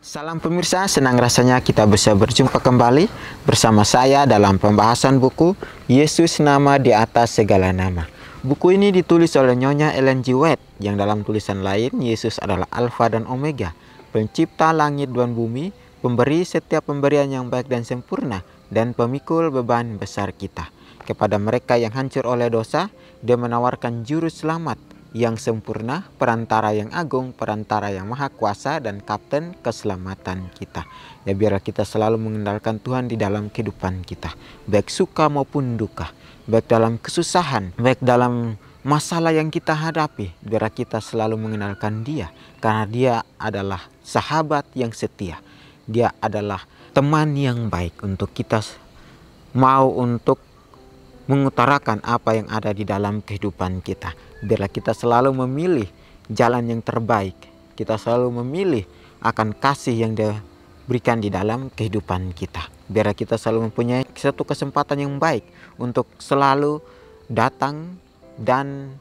Salam pemirsa, senang rasanya kita bisa berjumpa kembali bersama saya dalam pembahasan buku Yesus Nama di Atas Segala Nama. Buku ini ditulis oleh Nyonya Ellen G. White yang dalam tulisan lain Yesus adalah Alfa dan Omega, pencipta langit dan bumi, pemberi setiap pemberian yang baik dan sempurna, dan pemikul beban besar kita. Kepada mereka yang hancur oleh dosa, Dia menawarkan juru selamat yang sempurna, perantara yang agung, perantara yang maha kuasa, dan kapten keselamatan kita. Ya, biarlah kita selalu mengandalkan Tuhan di dalam kehidupan kita, baik suka maupun duka, baik dalam kesusahan, baik dalam masalah yang kita hadapi. Biarlah kita selalu mengenalkan Dia, karena Dia adalah sahabat yang setia. Dia adalah teman yang baik untuk kita mau untuk mengutarakan apa yang ada di dalam kehidupan kita. Biarlah kita selalu memilih jalan yang terbaik. Kita selalu memilih akan kasih yang Dia berikan di dalam kehidupan kita. Biarlah kita selalu mempunyai satu kesempatan yang baik untuk selalu datang dan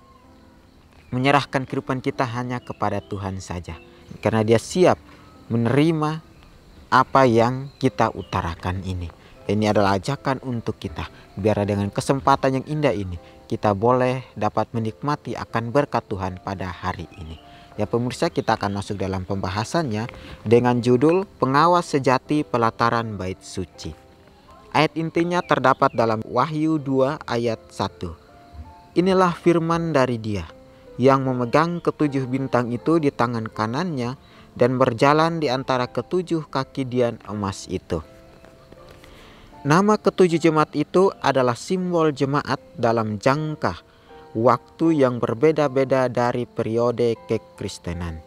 menyerahkan kehidupan kita hanya kepada Tuhan saja. Karena Dia siap menerima apa yang kita utarakan ini. Ini adalah ajakan untuk kita. Biar dengan kesempatan yang indah ini, kita boleh dapat menikmati akan berkat Tuhan pada hari ini. Ya pemirsa, kita akan masuk dalam pembahasannya dengan judul Pengawas Sejati Pelataran Bait Suci. Ayat intinya terdapat dalam Wahyu 2 ayat 1. Inilah firman dari Dia yang memegang ketujuh bintang itu di tangan kanannya dan berjalan di antara ketujuh kaki dian emas itu. Nama ketujuh jemaat itu adalah simbol jemaat dalam jangka waktu yang berbeda-beda dari periode kekristenan.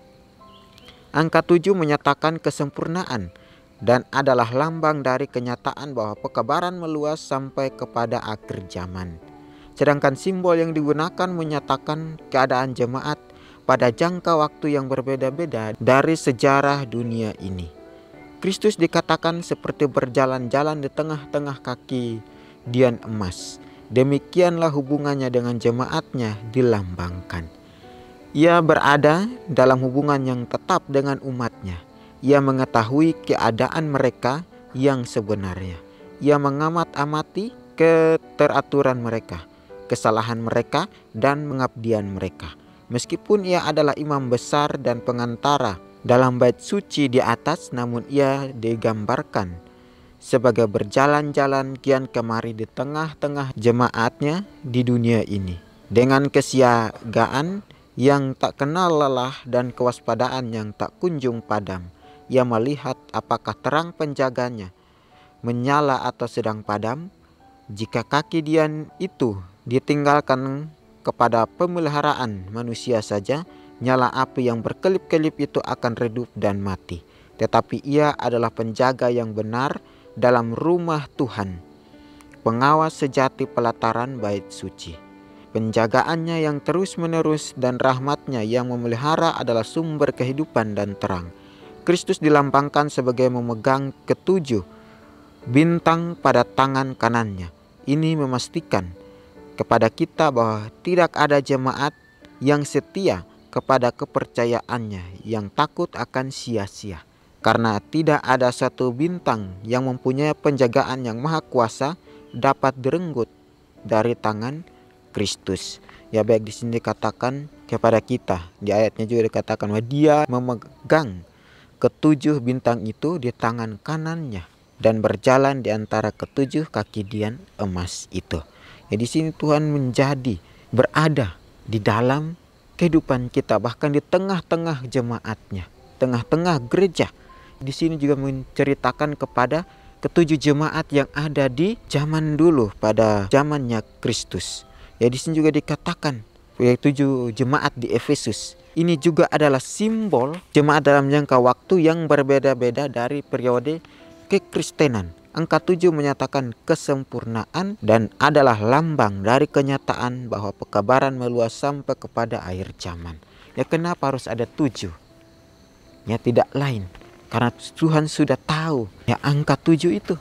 Angka 7 menyatakan kesempurnaan dan adalah lambang dari kenyataan bahwa pekabaran meluas sampai kepada akhir zaman. Sedangkan simbol yang digunakan menyatakan keadaan jemaat pada jangka waktu yang berbeda-beda dari sejarah dunia ini. Kristus dikatakan seperti berjalan-jalan di tengah-tengah kaki dian emas. Demikianlah hubungannya dengan jemaatnya dilambangkan. Ia berada dalam hubungan yang tetap dengan umatnya. Ia mengetahui keadaan mereka yang sebenarnya. Ia mengamat-amati keteraturan mereka, kesalahan mereka, dan pengabdian mereka. Meskipun ia adalah imam besar dan pengantara dalam bait suci di atas, namun ia digambarkan sebagai berjalan-jalan kian kemari di tengah-tengah jemaatnya di dunia ini. Dengan kesiagaan yang tak kenal lelah dan kewaspadaan yang tak kunjung padam, ia melihat apakah terang penjaganya menyala atau sedang padam. Jika kaki dian itu ditinggalkan kepada pemeliharaan manusia saja, nyala api yang berkelip-kelip itu akan redup dan mati. Tetapi ia adalah penjaga yang benar dalam rumah Tuhan, pengawas sejati pelataran bait suci. Penjagaannya yang terus-menerus dan rahmatnya yang memelihara adalah sumber kehidupan dan terang. Kristus dilambangkan sebagai memegang ketujuh bintang pada tangan kanannya. Ini memastikan kepada kita bahwa tidak ada jemaat yang setia kepada kepercayaannya yang takut akan sia-sia, karena tidak ada satu bintang yang mempunyai penjagaan yang maha kuasa dapat direnggut dari tangan Kristus. Ya, baik di sini dikatakan kepada kita, di ayatnya juga dikatakan bahwa Dia memegang ketujuh bintang itu di tangan kanannya dan berjalan di antara ketujuh kaki dian emas itu. Ya, di sini Tuhan berada di dalam kehidupan kita, bahkan di tengah-tengah jemaatnya, tengah-tengah gereja. Di sini juga menceritakan kepada ketujuh jemaat yang ada di zaman dulu, pada zamannya Kristus. Ya, di sini juga dikatakan yaitu jemaat di Efesus. Ini juga adalah simbol jemaat dalam jangka waktu yang berbeda-beda dari periode kekristenan. Angka 7 menyatakan kesempurnaan dan adalah lambang dari kenyataan bahwa pekabaran meluas sampai kepada akhir zaman. Ya, kenapa harus ada 7? Ya, tidak lain karena Tuhan sudah tahu ya angka 7 itu.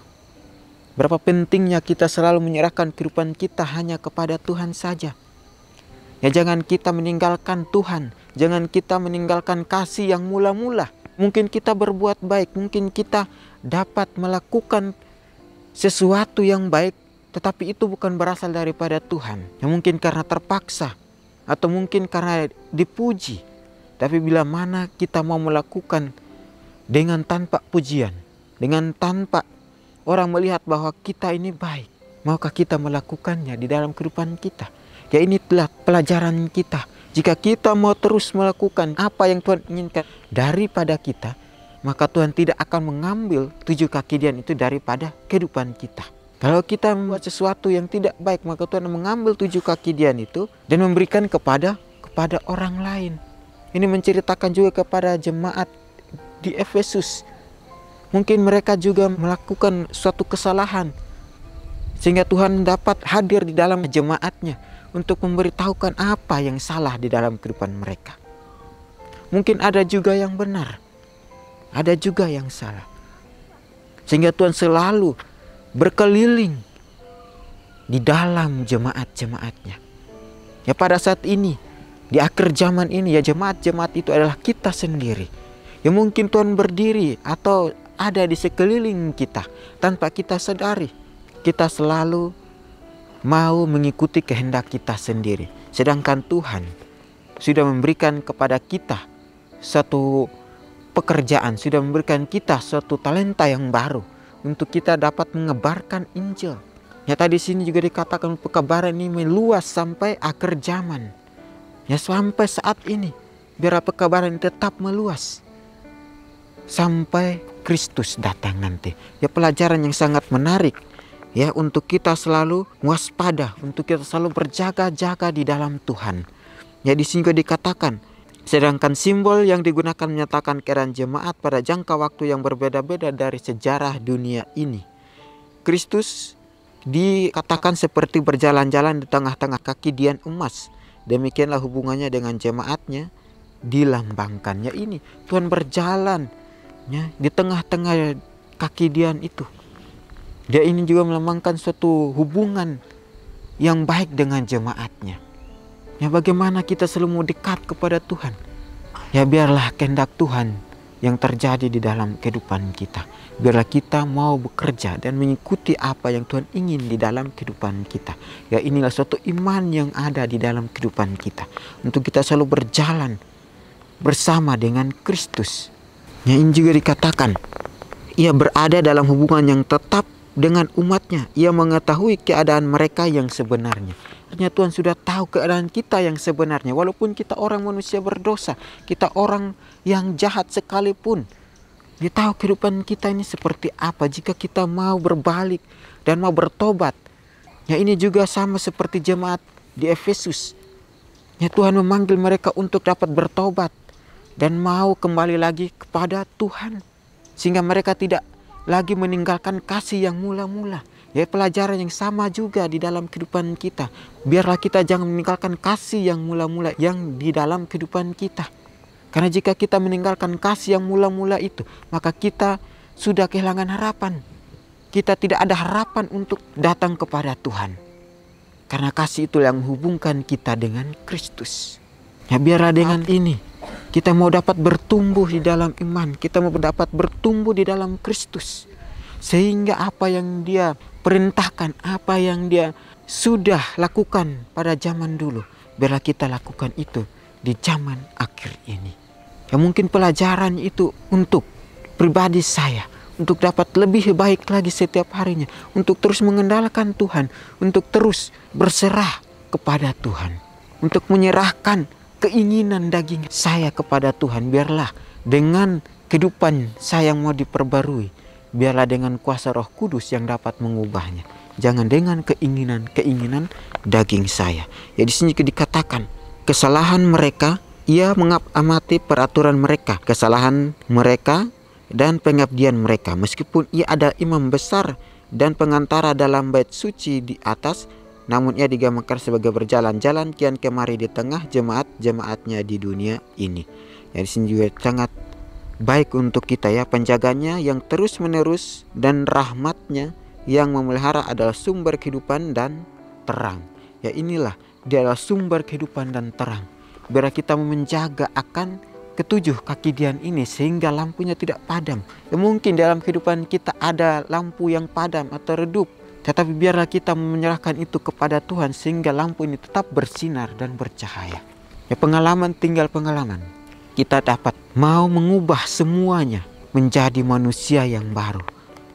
Berapa pentingnya kita selalu menyerahkan kehidupan kita hanya kepada Tuhan saja. Ya, jangan kita meninggalkan Tuhan, jangan kita meninggalkan kasih yang mula-mula. Mungkin kita berbuat baik, mungkin kita dapat melakukan sesuatu yang baik, tetapi itu bukan berasal daripada Tuhan. Ya mungkin karena terpaksa, atau mungkin karena dipuji. Tapi bila mana kita mau melakukan dengan tanpa pujian, dengan tanpa orang melihat bahwa kita ini baik, maukah kita melakukannya di dalam kehidupan kita? Ya ini telah pelajaran kita. Jika kita mau terus melakukan apa yang Tuhan inginkan daripada kita, maka Tuhan tidak akan mengambil 7 kaki-Dian itu daripada kehidupan kita. Kalau kita membuat sesuatu yang tidak baik, maka Tuhan mengambil 7 kaki-Dian itu dan memberikan kepada orang lain. Ini menceritakan juga kepada jemaat di Efesus. Mungkin mereka juga melakukan suatu kesalahan, sehingga Tuhan dapat hadir di dalam jemaatnya untuk memberitahukan apa yang salah di dalam kehidupan mereka. Mungkin ada juga yang benar, ada juga yang salah, sehingga Tuhan selalu berkeliling di dalam jemaat-jemaatnya. Ya pada saat ini, di akhir zaman ini, ya jemaat-jemaat itu adalah kita sendiri. Ya mungkin Tuhan berdiri atau ada di sekeliling kita tanpa kita sadari. Kita selalu mau mengikuti kehendak kita sendiri, sedangkan Tuhan sudah memberikan kepada kita satu pekerjaan, sudah memberikan kita suatu talenta yang baru untuk kita dapat menyebarkan Injil. Ya tadi sini juga dikatakan pekabaran ini meluas sampai akhir zaman. Ya sampai saat ini biar pekabaran ini tetap meluas sampai Kristus datang nanti. Ya pelajaran yang sangat menarik. Ya untuk kita selalu waspada, untuk kita selalu berjaga-jaga di dalam Tuhan. Ya di sini juga dikatakan, sedangkan simbol yang digunakan menyatakan keadaan jemaat pada jangka waktu yang berbeda-beda dari sejarah dunia ini. Kristus dikatakan seperti berjalan-jalan di tengah-tengah kaki-Dian emas. Demikianlah hubungannya dengan jemaatnya dilambangkannya ini. Tuhan berjalan ya, di tengah-tengah kaki-Dian itu. Dia ini juga melambangkan suatu hubungan yang baik dengan jemaatnya. Ya bagaimana kita selalu mau dekat kepada Tuhan. Ya biarlah kehendak Tuhan yang terjadi di dalam kehidupan kita. Biarlah kita mau bekerja dan mengikuti apa yang Tuhan ingin di dalam kehidupan kita. Ya inilah suatu iman yang ada di dalam kehidupan kita. Untuk kita selalu berjalan bersama dengan Kristus. Ya ini juga dikatakan, ia berada dalam hubungan yang tetap dengan umatnya. Ia mengetahui keadaan mereka yang sebenarnya. Artinya Tuhan sudah tahu keadaan kita yang sebenarnya. Walaupun kita orang manusia berdosa, kita orang yang jahat sekalipun, Dia tahu kehidupan kita ini seperti apa. Jika kita mau berbalik dan mau bertobat. Ya ini juga sama seperti jemaat di Efesus. Ya Tuhan memanggil mereka untuk dapat bertobat dan mau kembali lagi kepada Tuhan, sehingga mereka tidak lagi meninggalkan kasih yang mula-mula. Ya pelajaran yang sama juga di dalam kehidupan kita. Biarlah kita jangan meninggalkan kasih yang mula-mula yang di dalam kehidupan kita. Karena jika kita meninggalkan kasih yang mula-mula itu, maka kita sudah kehilangan harapan. Kita tidak ada harapan untuk datang kepada Tuhan. Karena kasih itu yang menghubungkan kita dengan Kristus. Ya biarlah dengan ini kita mau dapat bertumbuh di dalam iman. Kita mau dapat bertumbuh di dalam Kristus. Sehingga apa yang Dia perintahkan, apa yang Dia sudah lakukan pada zaman dulu, biarlah kita lakukan itu di zaman akhir ini. Ya mungkin pelajaran itu untuk pribadi saya, untuk dapat lebih baik lagi setiap harinya, untuk terus mengendalikan Tuhan, untuk terus berserah kepada Tuhan, untuk menyerahkan keinginan daging saya kepada Tuhan. Biarlah dengan kehidupan saya yang mau diperbarui, biarlah dengan kuasa Roh Kudus yang dapat mengubahnya, jangan dengan keinginan daging saya. Ya di sini dikatakan kesalahan mereka, ia mengamati peraturan mereka, kesalahan mereka dan pengabdian mereka. Meskipun ia ada imam besar dan pengantara dalam bait suci di atas, namun ia digambarkan sebagai berjalan-jalan kian kemari di tengah jemaat-jemaatnya di dunia ini. Ya di sini juga sangat baik untuk kita ya, penjaganya yang terus menerus dan rahmatnya yang memelihara adalah sumber kehidupan dan terang. Ya inilah Dia adalah sumber kehidupan dan terang. Biar kita menjaga akan ketujuh kaki Dian ini sehingga lampunya tidak padam. Ya mungkin dalam kehidupan kita ada lampu yang padam atau redup, tetapi biarlah kita menyerahkan itu kepada Tuhan sehingga lampu ini tetap bersinar dan bercahaya. Ya pengalaman tinggal pengalaman. Kita dapat mau mengubah semuanya menjadi manusia yang baru,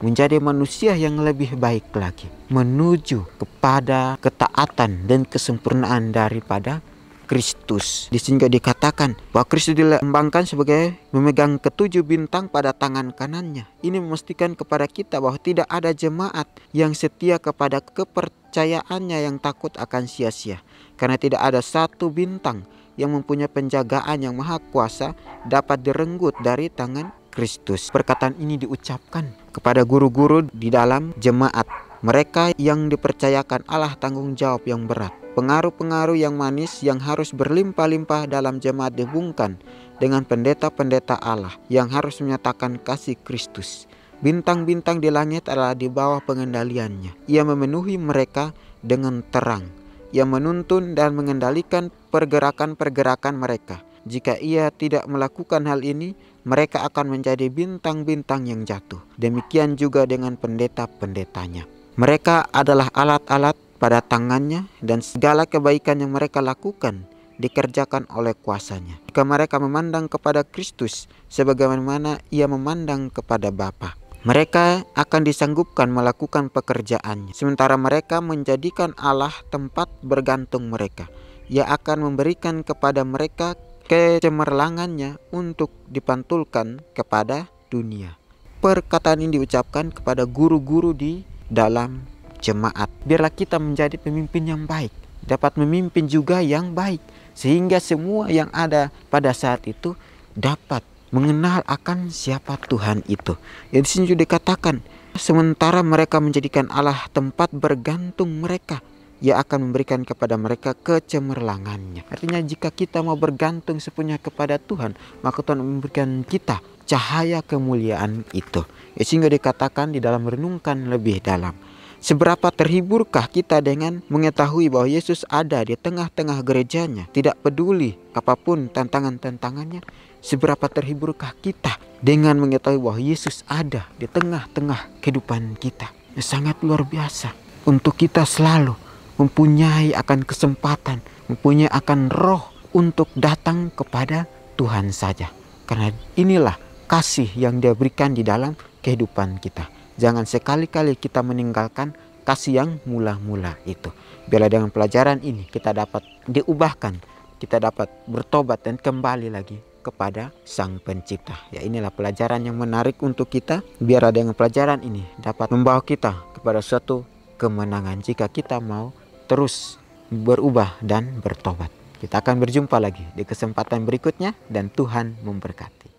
menjadi manusia yang lebih baik lagi, menuju kepada ketaatan dan kesempurnaan daripada Kristus. Di sini juga dikatakan bahwa Kristus dilambangkan sebagai memegang ketujuh bintang pada tangan kanannya. Ini memastikan kepada kita bahwa tidak ada jemaat yang setia kepada kepercayaannya yang takut akan sia-sia, karena tidak ada satu bintang yang mempunyai penjagaan yang maha kuasa dapat direnggut dari tangan Kristus. Perkataan ini diucapkan kepada guru-guru di dalam jemaat, mereka yang dipercayakan Allah tanggung jawab yang berat. Pengaruh-pengaruh yang manis yang harus berlimpah-limpah dalam jemaat dihubungkan dengan pendeta-pendeta Allah yang harus menyatakan kasih Kristus. Bintang-bintang di langit adalah di bawah pengendaliannya. Ia memenuhi mereka dengan terang. Ia menuntun dan mengendalikan pergerakan-pergerakan mereka. Jika ia tidak melakukan hal ini, mereka akan menjadi bintang-bintang yang jatuh. Demikian juga dengan pendeta-pendetanya. Mereka adalah alat-alat pada tangannya, dan segala kebaikan yang mereka lakukan dikerjakan oleh kuasanya. Jika mereka memandang kepada Kristus sebagaimana ia memandang kepada Bapa, mereka akan disanggupkan melakukan pekerjaannya. Sementara mereka menjadikan Allah tempat bergantung mereka, Ia akan memberikan kepada mereka kecemerlangannya untuk dipantulkan kepada dunia. Perkataan ini diucapkan kepada guru-guru di dalam jemaat. Biarlah kita menjadi pemimpin yang baik, dapat memimpin juga yang baik, sehingga semua yang ada pada saat itu dapat mengenal akan siapa Tuhan itu. Ya, di sini juga dikatakan, sementara mereka menjadikan Allah tempat bergantung mereka, Ia akan memberikan kepada mereka kecemerlangannya. Artinya jika kita mau bergantung sepenuhnya kepada Tuhan, maka Tuhan memberikan kita cahaya kemuliaan itu. Ya, sehingga dikatakan di dalam renungkan lebih dalam, seberapa terhiburkah kita dengan mengetahui bahwa Yesus ada di tengah-tengah gerejanya, tidak peduli apapun tantangan-tantangannya. Seberapa terhiburkah kita dengan mengetahui bahwa Yesus ada di tengah-tengah kehidupan kita. Ya, sangat luar biasa untuk kita selalu mempunyai akan kesempatan, mempunyai akan roh untuk datang kepada Tuhan saja. Karena inilah kasih yang Dia berikan di dalam kehidupan kita. Jangan sekali-kali kita meninggalkan kasih yang mula-mula itu. Biarlah dengan pelajaran ini kita dapat diubahkan, kita dapat bertobat dan kembali lagi kepada Sang Pencipta. Ya, inilah pelajaran yang menarik untuk kita. Biarlah dengan pelajaran ini dapat membawa kita kepada suatu kemenangan jika kita mau terus berubah dan bertobat. Kita akan berjumpa lagi di kesempatan berikutnya dan Tuhan memberkati.